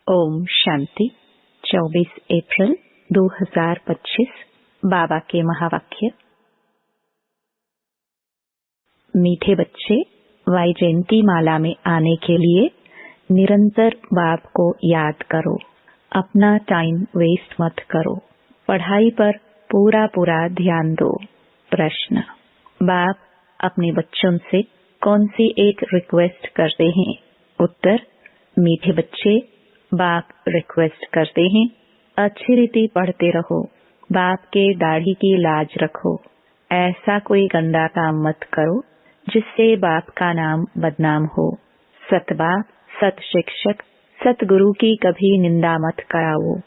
ओम शांति। 24 अप्रैल 2025 बाबा के महावाक्य। मीठे बच्चे, वैजयंती माला में आने के लिए निरंतर बाप को याद करो। अपना टाइम वेस्ट मत करो। पढ़ाई पर पूरा ध्यान दो। प्रश्न: बाप अपने बच्चों से कौन सी एक रिक्वेस्ट करते हैं? उत्तर: मीठे बच्चे, बाप रिक्वेस्ट करते हैं, अच्छी रीति पढ़ते रहो, बाप के दाढ़ी की लाज रखो, ऐसा कोई गंदा काम मत करो जिससे बाप का नाम बदनाम हो। सत बाप, सत शिक्षक, सत गुरु की कभी निंदा मत कराओ।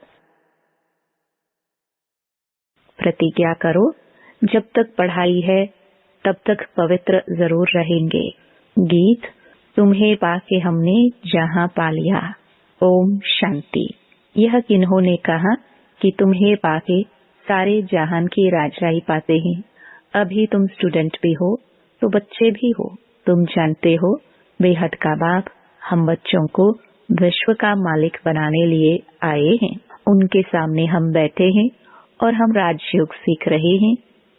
प्रतिज्ञा करो, जब तक पढ़ाई है तब तक पवित्र जरूर रहेंगे। गीत: तुम्हें पाके हमने जहां पा लिया। ओम शांति। यह किन्होंने कहा कि तुम्हें पाके सारे जहान की राजाई पाते हैं? अभी तुम स्टूडेंट भी हो तो बच्चे भी हो। तुम जानते हो बेहद का बाप हम बच्चों को विश्व का मालिक बनाने लिए आए हैं। उनके सामने हम बैठे हैं और हम राजयोग सीख रहे हैं,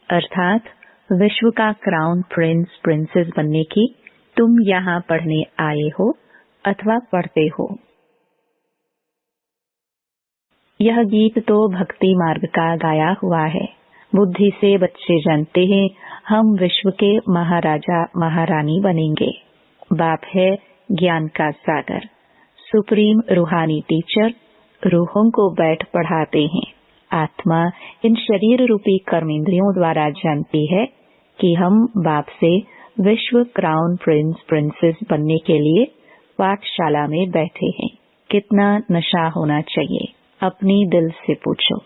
अर्थात विश्व का क्राउन प्रिंस प्रिंसेस बनने की तुम यहाँ पढ़ने आए हो अथवा पढ़ते हो। यह गीत तो भक्ति मार्ग का गाया हुआ है। बुद्धि से बच्चे जानते हैं हम विश्व के महाराजा महारानी बनेंगे। बाप है ज्ञान का सागर, सुप्रीम रूहानी टीचर, रूहों को बैठ पढ़ाते हैं। आत्मा इन शरीर रूपी कर्मेंद्रियों द्वारा जानती है कि हम बाप से विश्व क्राउन प्रिंस प्रिंसेस बनने के लिए पाठशाला में बैठे हैं। कितना नशा होना चाहिए? अपनी दिल से पूछो।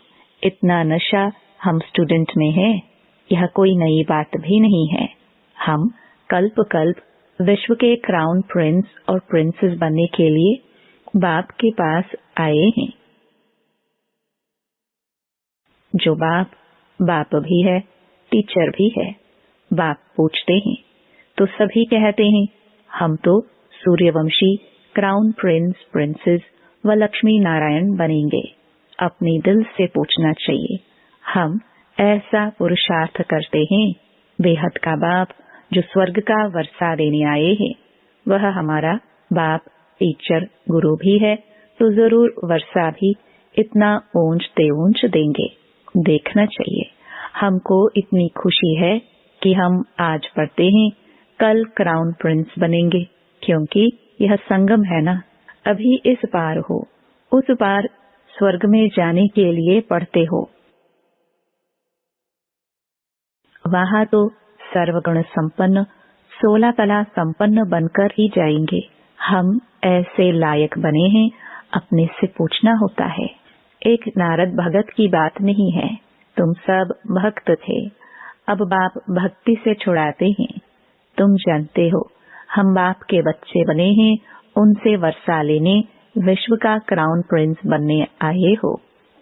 इतना नशा हम स्टूडेंट में है? यह कोई नई बात भी नहीं है। हम कल्प कल्प विश्व के क्राउन प्रिंस और प्रिंसेस बनने के लिए बाप के पास आए हैं। जो बाप भी है, टीचर भी है। बाप पूछते हैं तो सभी कहते हैं हम तो सूर्यवंशी क्राउन प्रिंस प्रिंसेस व लक्ष्मी नारायण बनेंगे। अपने दिल से पूछना चाहिए, हम ऐसा पुरुषार्थ करते हैं? बेहद का बाप जो स्वर्ग का वर्षा देने आए हैं, वह हमारा बाप टीचर गुरु भी है, तो जरूर वर्षा भी इतना ऊंच देंगे। देखना चाहिए। हमको इतनी खुशी है कि हम आज पढ़ते हैं, कल क्राउन प्रिंस बनेंगे, क्योंकि यह संगम है ना। अभी इस पार हो, उस पार स्वर्ग में जाने के लिए पढ़ते हो। वहां तो सर्वगुण संपन्न 16 कला संपन्न बनकर ही जाएंगे। हम ऐसे लायक बने हैं, अपने से पूछना होता है। एक नारद भगत की बात नहीं है, तुम सब भक्त थे, अब बाप भक्ति से छुड़ाते हैं। तुम जानते हो हम बाप के बच्चे बने हैं, उनसे वर्षा लेने विश्व का क्राउन प्रिंस बनने आए हो।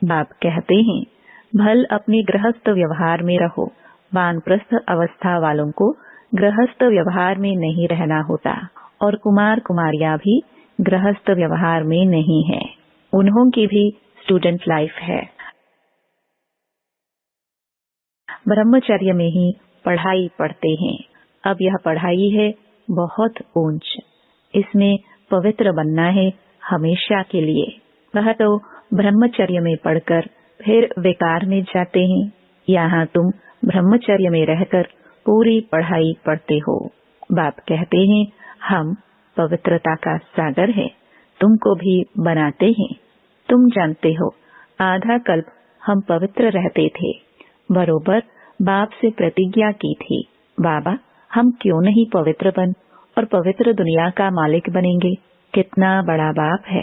बाप कहते हैं भल अपने गृहस्थ व्यवहार में रहो। वानप्रस्थ अवस्था वालों को गृहस्थ व्यवहार में नहीं रहना होता, और कुमार कुमारियां भी गृहस्थ व्यवहार में नहीं है, उन्हों की भी स्टूडेंट लाइफ है। ब्रह्मचर्य में ही पढ़ाई पढ़ते हैं। अब यह पढ़ाई है बहुत ऊंच, इसमें पवित्र बनना है हमेशा के लिए। वह तो ब्रह्मचर्य में पढ़कर फिर विकार में जाते हैं। यहाँ तुम ब्रह्मचर्य में रहकर पूरी पढ़ाई पढ़ते हो। बाप कहते हैं हम पवित्रता का सागर है, तुमको भी बनाते हैं। तुम जानते हो आधा कल्प हम पवित्र रहते थे। बरोबर बाप से प्रतिज्ञा की थी, बाबा हम क्यों नहीं पवित्र बन और पवित्र दुनिया का मालिक बनेंगे। कितना बड़ा बाप है।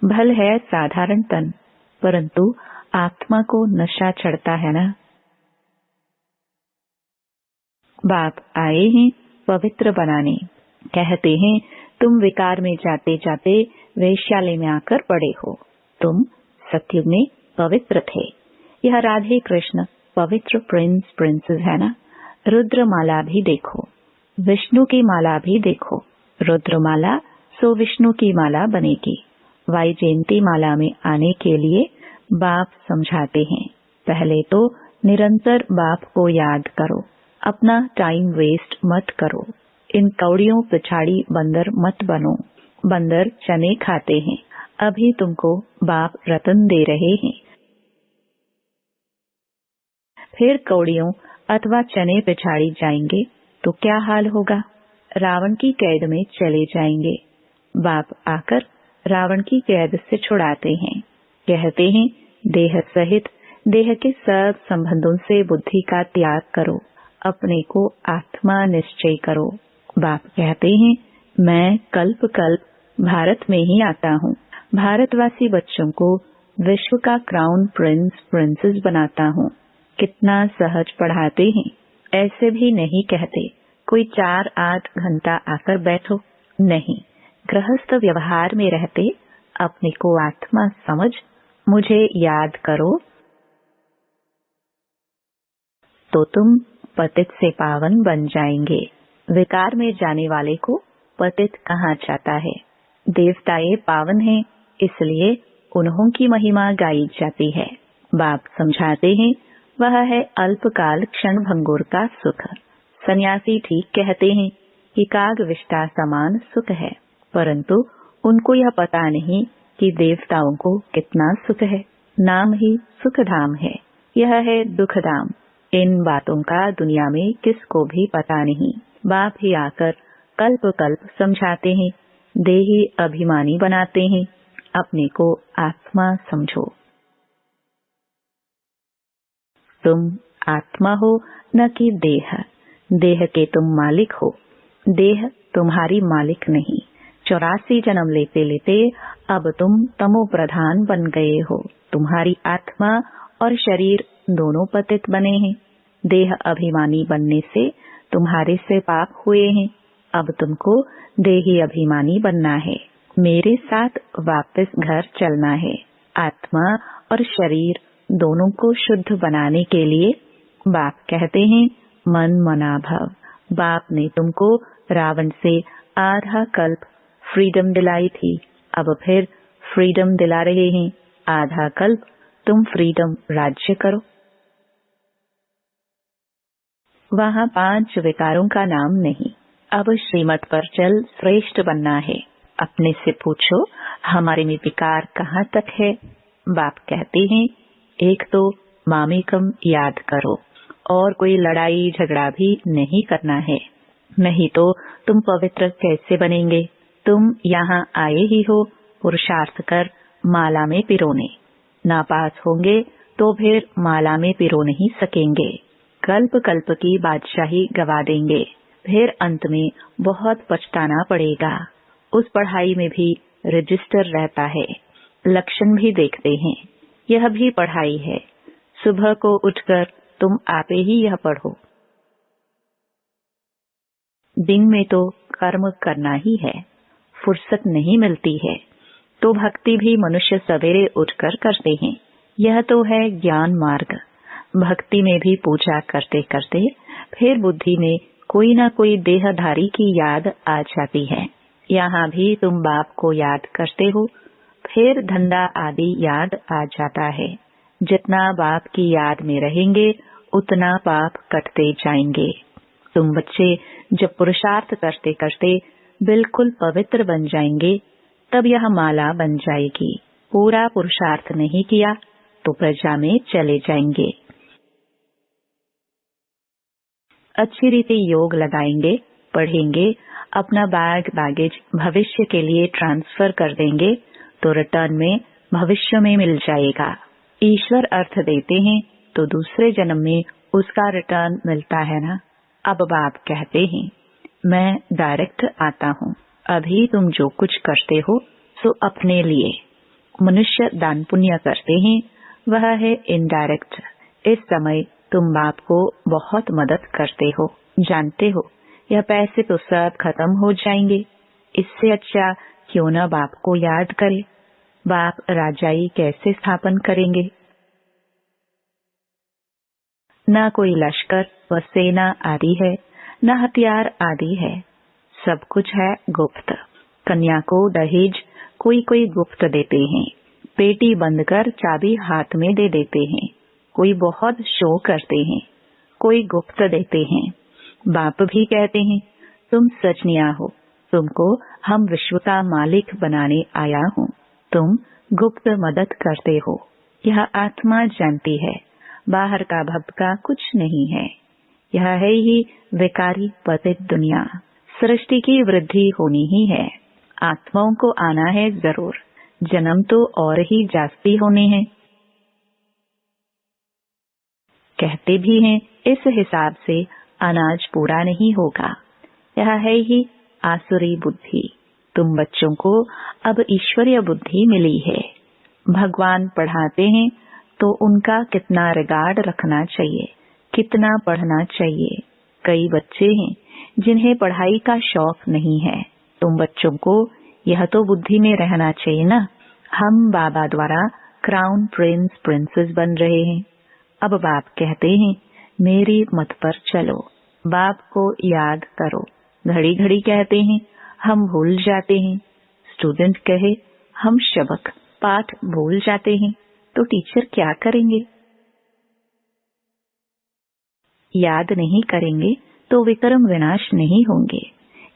भल है साधारण तन, परंतु आत्मा को नशा चढ़ता है ना। बाप आए हैं पवित्र बनाने। कहते हैं तुम विकार में जाते जाते वैश्यालय में आकर पड़े हो। तुम सत्युग में पवित्र थे। यह राधे कृष्ण पवित्र प्रिंस प्रिंसेस है ना। रुद्र माला भी देखो, विष्णु की माला भी देखो। रुद्र माला सो विष्णु की माला बनेगी, वैजयंती माला में आने के लिए बाप समझाते हैं। पहले तो निरंतर बाप को याद करो, अपना टाइम वेस्ट मत करो। इन कौड़ियों पिछाड़ी बंदर मत बनो। बंदर चने खाते हैं, अभी तुमको बाप रतन दे रहे हैं। फिर कौड़ियों अथवा चने पिछाड़ी जाएंगे तो क्या हाल होगा? रावण की कैद में चले जाएंगे। बाप आकर रावण की कैद से छुड़ाते हैं। कहते हैं देह सहित देह के सब संबंधों से बुद्धि का त्याग करो, अपने को आत्मा निश्चय करो। बाप कहते हैं मैं कल्प कल्प भारत में ही आता हूँ। भारतवासी बच्चों को विश्व का क्राउन प्रिंस प्रिंसेस बनाता हूँ। कितना सहज पढ़ाते हैं। ऐसे भी नहीं कहते कोई 4-8 घंटा आकर बैठो, नहीं। गृहस्थ व्यवहार में रहते अपने को आत्मा समझ मुझे याद करो तो तुम पतित से पावन बन जाएंगे। विकार में जाने वाले को पतित कहा जाता है। देवताएं पावन हैं, इसलिए उन्हों की महिमा गाई जाती है। बाप समझाते हैं वह है अल्पकाल क्षण भंगुर का सुख। सन्यासी ठीक कहते हैं कि काग विष्टा समान सुख है, परंतु उनको यह पता नहीं कि देवताओं को कितना सुख है। नाम ही सुखधाम है, यह है दुखधाम। इन बातों का दुनिया में किसको भी पता नहीं। बाप ही आकर कल्प कल्प समझाते हैं, देही अभिमानी बनाते हैं। अपने को आत्मा समझो। तुम आत्मा हो न कि देह। देह के तुम मालिक हो, देह तुम्हारी मालिक नहीं। 84 जन्म लेते लेते अब तुम तमो प्रधान बन गए हो। तुम्हारी आत्मा और शरीर दोनों पतित बने हैं। देह अभिमानी बनने से तुम्हारे से पाप हुए हैं। अब तुमको देही अभिमानी बनना है, मेरे साथ वापस घर चलना है। आत्मा और शरीर दोनों को शुद्ध बनाने के लिए बाप कहते हैं मन मना भव। बाप ने तुमको रावण से आधा कल्प फ्रीडम दिलाई थी, अब फिर फ्रीडम दिला रहे हैं। आधा कल्प तुम फ्रीडम राज्य करो। वहाँ 5 विकारों का नाम नहीं। अब श्रीमत पर चल श्रेष्ठ बनना है। अपने से पूछो हमारे में विकार कहाँ तक है? बाप कहते हैं एक तो मामेकम याद करो और कोई लड़ाई झगड़ा भी नहीं करना है, नहीं तो तुम पवित्र कैसे बनेंगे? तुम यहाँ आए ही हो पुरुषार्थ कर माला में पिरोने। नापास होंगे तो फिर माला में पिरो नहीं सकेंगे। कल्प कल्प की बादशाही गवा देंगे, फिर अंत में बहुत पछताना पड़ेगा। उस पढ़ाई में भी रजिस्टर रहता है, लक्षण भी देखते हैं। यह भी पढ़ाई है। सुबह को उठकर तुम आपे ही यह पढ़ो। दिन में तो कर्म करना ही है, फुर्सत नहीं मिलती है, तो भक्ति भी मनुष्य सवेरे उठकर करते हैं। यह तो है ज्ञान मार्ग। भक्ति में भी पूजा करते करते फिर बुद्धि में कोई न कोई देहधारी की याद आ जाती है। यहाँ भी तुम बाप को याद करते हो, फिर धंधा आदि याद आ जाता है। जितना बाप की याद में रहेंगे उतना पाप कटते जाएंगे। तुम बच्चे जब पुरुषार्थ करते करते बिल्कुल पवित्र बन जाएंगे, तब यह माला बन जाएगी। पूरा पुरुषार्थ नहीं किया तो प्रजा में चले जाएंगे। अच्छी रीति योग लगाएंगे, पढ़ेंगे, अपना बैगेज भविष्य के लिए ट्रांसफर कर देंगे तो रिटर्न में भविष्य में मिल जाएगा। ईश्वर अर्थ देते हैं तो दूसरे जन्म में उसका रिटर्न मिलता है ना। अब बाप कहते हैं मैं डायरेक्ट आता हूँ। अभी तुम जो कुछ करते हो सो अपने लिए। मनुष्य दान पुण्य करते हैं, वह है इनडायरेक्ट। इस समय तुम बाप को बहुत मदद करते हो। जानते हो यह पैसे तो सब खत्म हो जाएंगे। इससे अच्छा क्यों न बाप को याद करे। बाप राजाई कैसे स्थापन करेंगे? न कोई लश्कर व सेना आदि है, न हथियार आदि है। सब कुछ है गुप्त। कन्या को दहेज कोई कोई गुप्त देते हैं, पेटी बंद कर चाबी हाथ में दे देते हैं। कोई बहुत शो करते हैं, कोई गुप्त देते हैं। बाप भी कहते हैं, तुम सजनिया हो, तुमको हम विश्व का मालिक बनाने आया हूँ, तुम गुप्त मदद करते हो। यह आत्मा जानती है, बाहर का भपका कुछ नहीं है। यह है ही विकारी पतित दुनिया। सृष्टि की वृद्धि होनी ही है, आत्माओं को आना है जरूर, जन्म तो और ही जास्ती होने हैं। कहते भी हैं इस हिसाब से अनाज पूरा नहीं होगा। यह है ही आसुरी बुद्धि। तुम बच्चों को अब ईश्वरीय बुद्धि मिली है। भगवान पढ़ाते हैं तो उनका कितना रिगार्ड रखना चाहिए, कितना पढ़ना चाहिए। कई बच्चे हैं जिन्हें पढ़ाई का शौक नहीं है। तुम बच्चों को यह तो बुद्धि में रहना चाहिए ना, हम बाबा द्वारा क्राउन प्रिंस प्रिंसेस बन रहे हैं। अब बाप कहते हैं मेरी मत पर चलो, बाप को याद करो। घड़ी घड़ी कहते हैं हम भूल जाते हैं। स्टूडेंट कहे हम सबक पाठ भूल जाते हैं, तो टीचर क्या करेंगे? याद नहीं करेंगे तो विक्रम विनाश नहीं होंगे।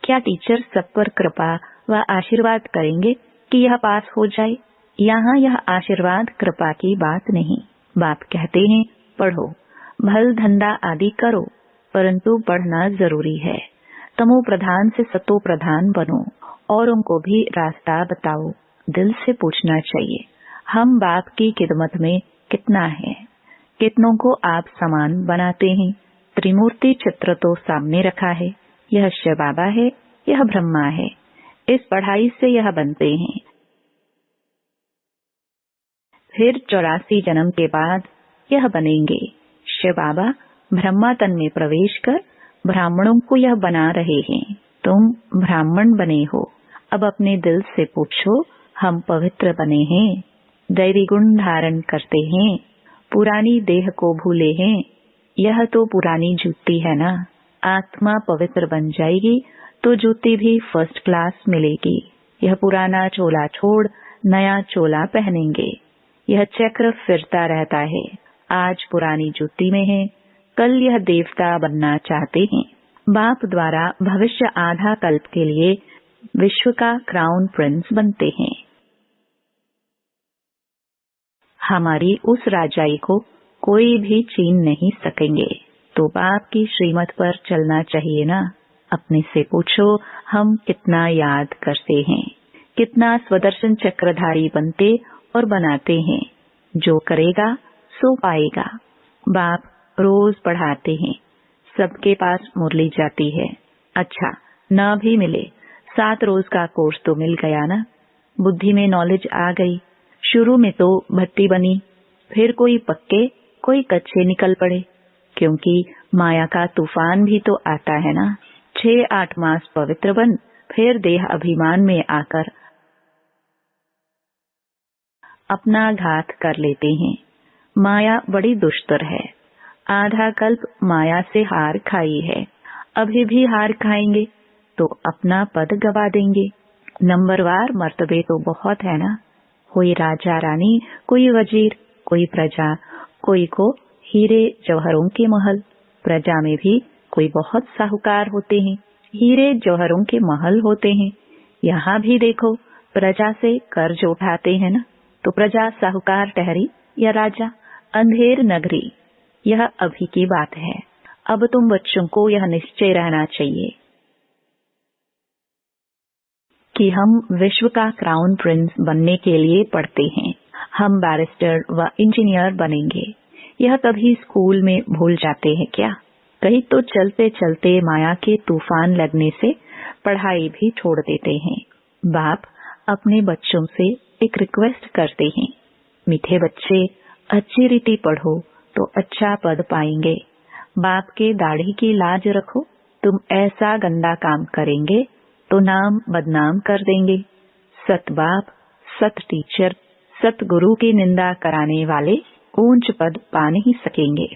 क्या टीचर सब पर कृपा व आशीर्वाद करेंगे कि यह पास हो जाए? यहाँ यह आशीर्वाद कृपा की बात नहीं। बाप कहते हैं पढ़ो, भल धंधा आदि करो, परंतु पढ़ना जरूरी है। तमो प्रधान से सतो प्रधान बनो, औरों को भी रास्ता बताओ। दिल से पूछना चाहिए हम बाप की खिदमत में कितना है, कितनों को आप समान बनाते हैं। त्रिमूर्ति चित्र तो सामने रखा है, यह शिव बाबा है, यह ब्रह्मा है। इस पढ़ाई से यह बनते हैं। फिर 84 जन्म के बाद यह बनेंगे। शिव बाबा ब्रह्मा तन में प्रवेश कर ब्राह्मणों को यह बना रहे हैं। तुम ब्राह्मण बने हो। अब अपने दिल से पूछो हम पवित्र बने हैं, दैवी गुण धारण करते हैं, पुरानी देह को भूले हैं। यह तो पुरानी जूती है ना। आत्मा पवित्र बन जाएगी तो जूती भी फर्स्ट क्लास मिलेगी। यह पुराना चोला छोड़ नया चोला पहनेंगे। यह चक्र फिरता रहता है। आज पुरानी जूती में है, कल यह देवता बनना चाहते हैं। बाप द्वारा भविष्य आधा कल्प के लिए विश्व का क्राउन प्रिंस बनते हैं। हमारी उस राजाई को कोई भी छीन नहीं सकेंगे। तो बाप की श्रीमत पर चलना चाहिए ना। अपने से पूछो हम कितना याद करते हैं, कितना स्वदर्शन चक्रधारी बनते और बनाते हैं। जो करेगा सो पाएगा। बाप रोज पढ़ाते हैं, सबके पास मुरली जाती है। अच्छा न भी मिले, 7 रोज का कोर्स तो मिल गया ना। बुद्धि में नॉलेज आ गई। शुरू में तो भट्टी बनी, फिर कोई पक्के कोई कच्चे निकल पड़े, क्योंकि माया का तूफान भी तो आता है ना। 6-8 मास पवित्र बन, फिर देह अभिमान में आकर अपना घात कर लेते हैं। माया बड़ी दुष्टर है। आधा कल्प माया से हार खाई है, अभी भी हार खाएंगे तो अपना पद गवा देंगे। नंबरवार मर्तबे तो बहुत है ना। कोई राजा रानी, कोई वजीर, कोई प्रजा, कोई को हीरे जौहरों के महल। प्रजा में भी कोई बहुत साहूकार होते हैं, हीरे जौहरों के महल होते हैं। यहाँ भी देखो प्रजा से कर्ज उठाते हैं ना, तो प्रजा साहूकार ठहरी या राजा अंधेर नगरी। यह अभी की बात है। अब तुम बच्चों को यह निश्चय रहना चाहिए कि हम विश्व का क्राउन प्रिंस बनने के लिए पढ़ते हैं। हम बैरिस्टर व इंजीनियर बनेंगे। यह कभी स्कूल में भूल जाते हैं क्या? कहीं तो चलते चलते माया के तूफान लगने से पढ़ाई भी छोड़ देते हैं। बाप अपने बच्चों से एक रिक्वेस्ट करते हैं, मीठे बच्चे अच्छी रीति पढ़ो तो अच्छा पद पाएंगे। बाप के दाढ़ी की लाज रखो। तुम ऐसा गंदा काम करेंगे तो नाम बदनाम कर देंगे। सत बाप, सत टीचर, सत गुरु की निंदा कराने वाले ऊंच पद पा नहीं सकेंगे।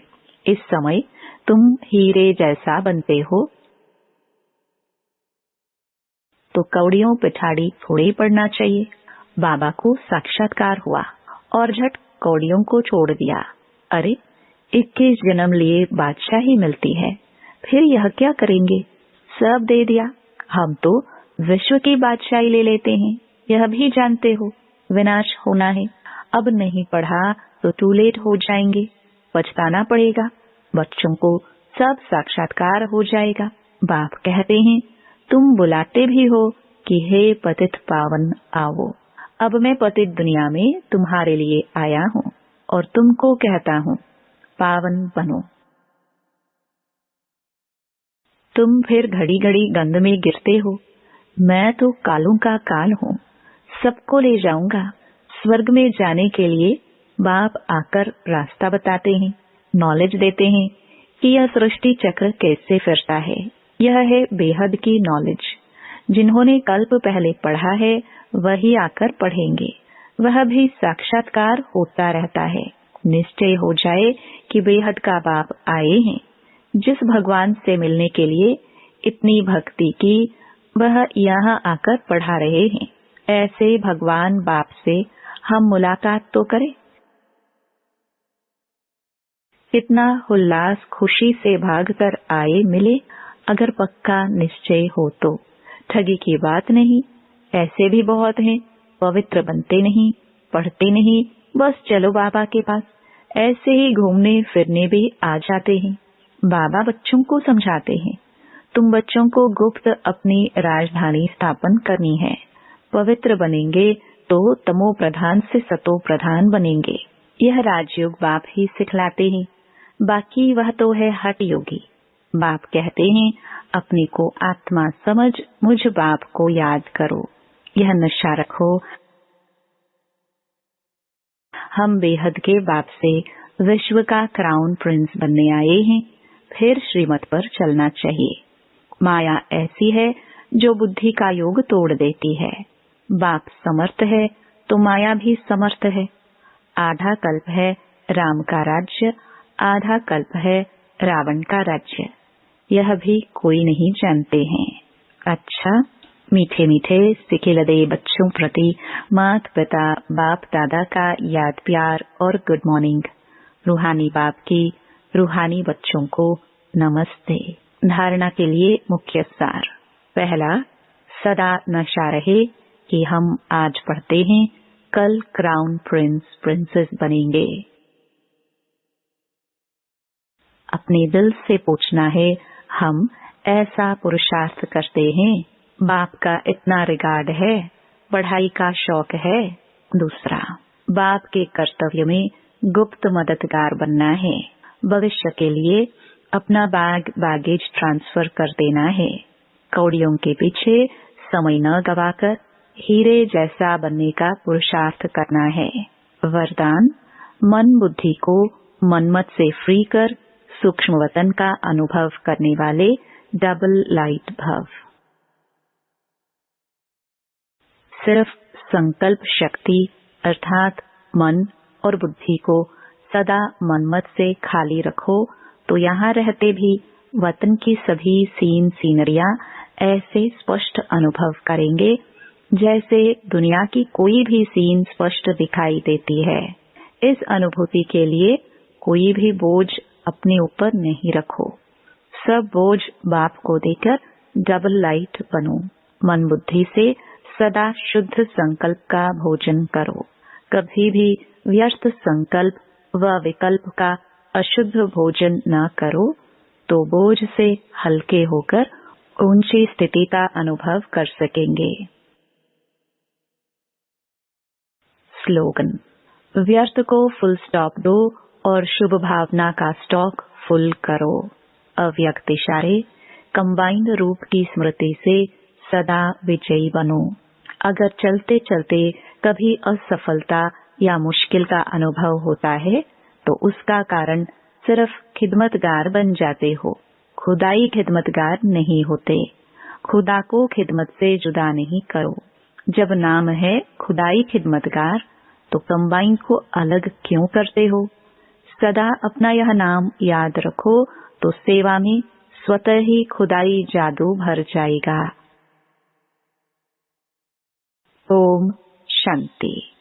इस समय तुम हीरे जैसा बनते हो तो कौड़ियों पिठाड़ी थोड़ी पड़ना चाहिए। बाबा को साक्षात्कार हुआ और झट कौड़ियों को छोड़ दिया। अरे 21 जन्म लिए बादशाही मिलती है, फिर यह क्या करेंगे? सब दे दिया। हम तो विश्व की बादशाही ले लेते हैं, यह भी जानते हो विनाश होना है। अब नहीं पढ़ा तो टू लेट हो जाएंगे, पछताना पड़ेगा। बच्चों को सब साक्षात्कार हो जाएगा। बाप कहते हैं तुम बुलाते भी हो कि हे पतित पावन आओ। अब मैं पतित दुनिया में तुम्हारे लिए आया हूँ और तुमको कहता हूँ पावन बनो। तुम फिर घड़ी घड़ी गंद में गिरते हो। मैं तो कालों का काल हूँ, सबको ले जाऊंगा। स्वर्ग में जाने के लिए बाप आकर रास्ता बताते हैं, नॉलेज देते हैं कि यह सृष्टि चक्र कैसे फिरता है। यह है बेहद की नॉलेज। जिन्होंने कल्प पहले पढ़ा है वही आकर पढ़ेंगे। वह भी साक्षात्कार होता रहता है। निश्चय हो जाए कि बेहद का बाप आए हैं। जिस भगवान से मिलने के लिए इतनी भक्ति की, वह यहाँ आकर पढ़ा रहे हैं। ऐसे भगवान बाप से हम मुलाकात तो करें। इतना उल्लास खुशी से भागकर आए मिले। अगर पक्का निश्चय हो तो ठगी की बात नहीं। ऐसे भी बहुत हैं, पवित्र बनते नहीं, पढ़ते नहीं, बस चलो बाबा के पास। ऐसे ही घूमने फिरने भी आ जाते हैं। बाबा बच्चों को समझाते हैं, तुम बच्चों को गुप्त अपनी राजधानी स्थापन करनी है। पवित्र बनेंगे तो तमो प्रधान से सतो प्रधान बनेंगे। यह राजयोग बाप ही सिखलाते हैं। बाकी वह तो है हठ योगी। बाप कहते हैं अपने को आत्मा समझ मुझ बाप को याद करो। यह नशा रखो। हम बेहद के बाप से विश्व का क्राउन प्रिंस बनने आए हैं। फिर श्रीमत पर चलना चाहिए। माया ऐसी है जो बुद्धि का योग तोड़ देती है। बाप समर्थ है तो माया भी समर्थ है। आधा कल्प है राम का राज्य, आधा कल्प है रावण का राज्य। यह भी कोई नहीं जानते हैं। अच्छा, मीठे मीठे सिखिलदे बच्चों प्रति माता पिता बाप दादा का याद प्यार और गुड मॉर्निंग। रूहानी बाप की रूहानी बच्चों को नमस्ते। धारणा के लिए मुख्य सार। पहला, सदा नशा रहे कि हम आज पढ़ते हैं, कल क्राउन प्रिंस प्रिंसेस बनेंगे। अपने दिल से पूछना है, हम ऐसा पुरुषार्थ करते हैं? बाप का इतना रिगार्ड है, पढ़ाई का शौक है? दूसरा, बाप के कर्तव्य में गुप्त मददगार बनना है। भविष्य के लिए अपना बैगेज ट्रांसफर कर देना है। कौड़ियों के पीछे समय न गवाकर हीरे जैसा बनने का पुरुषार्थ करना है। वरदान, मन बुद्धि को मनमत से फ्री कर सूक्ष्म वतन का अनुभव करने वाले डबल लाइट भव। सिर्फ संकल्प शक्ति अर्थात मन और बुद्धि को सदा मनमत से खाली रखो तो यहाँ रहते भी वतन की सभी सीनरियां ऐसे स्पष्ट अनुभव करेंगे जैसे दुनिया की कोई भी सीन स्पष्ट दिखाई देती है। इस अनुभूति के लिए कोई भी बोझ अपने ऊपर नहीं रखो। सब बोझ बाप को देकर डबल लाइट बनो। मन बुद्धि से सदा शुद्ध संकल्प का भोजन करो। कभी भी व्यर्थ संकल्प व विकल्प का अशुद्ध भोजन न करो तो बोझ से हल्के होकर ऊंची स्थिति का अनुभव कर सकेंगे। स्लोगन, व्यर्थ को फुल स्टॉप दो और शुभ भावना का स्टॉक फुल करो। अव्यक्त इशारे, कंबाइंड रूप की स्मृति से सदा विजयी बनो। अगर चलते चलते कभी असफलता या मुश्किल का अनुभव होता है तो उसका कारण सिर्फ खिदमतगार बन जाते हो, खुदाई खिदमतगार नहीं होते। खुदा को खिदमत से जुदा नहीं करो। जब नाम है खुदाई खिदमतगार तो कंबाइन को अलग क्यों करते हो? सदा अपना यह नाम याद रखो तो सेवा में स्वतः ही खुदाई जादू भर जाएगा। ओम शांति।